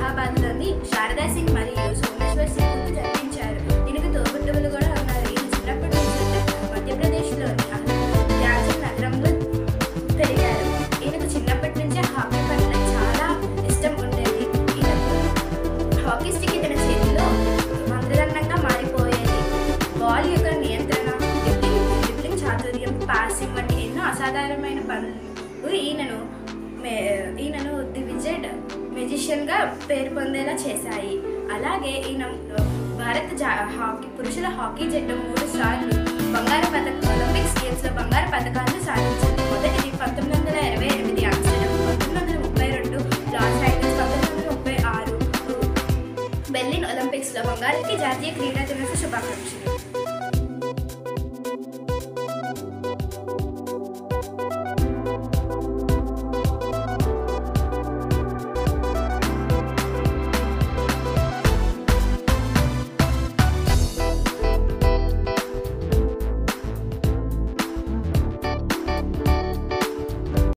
అలహాబాద్లోని శారదా సింగ్ మరియు సోమేశ్వర్ సింగ్ను జన్మించారు. ఈయనకు తోబుట్టువులు కూడా ఉన్నారు. ఈయన చిన్నప్పటి నుంచి మధ్యప్రదేశ్లోని ధ్యాన్చంద్ నగరంలో పెరిగారు. ఈయనకు చిన్నప్పటి నుంచే హాకీ పట్ల చాలా ఇష్టం ఉండేది. ఈయనకు హాకీ స్టిక్ తన చేతిలో మంత్రదండంగా మారిపోయేది. బాల్ యొక్క నియంత్రణ, డ్రిబ్లింగ్ చాతుర్యం, పాసింగ్ వంటి ఎన్నో అసాధారణమైన పనులు ఈయనను ది విజెడ్ మెజిషియన్గా పేరు పొందేలా చేశాయి. అలాగే ఈయన భారత పురుషుల హాకీ జట్టు 3 సార్లు ఒలింపిక్స్ గేమ్స్లో బంగారు పథకాలను సాధించింది. మొదటిది 1928 ఆమ్స్టర్డామ్, 1932 లాస్ ఏంజల్స్, 1936 బెర్లిన్ ఒలింపిక్స్లో బంగారుకి జాతీయ క్రీడా దినోత్సవ శుభాకాంక్షలు.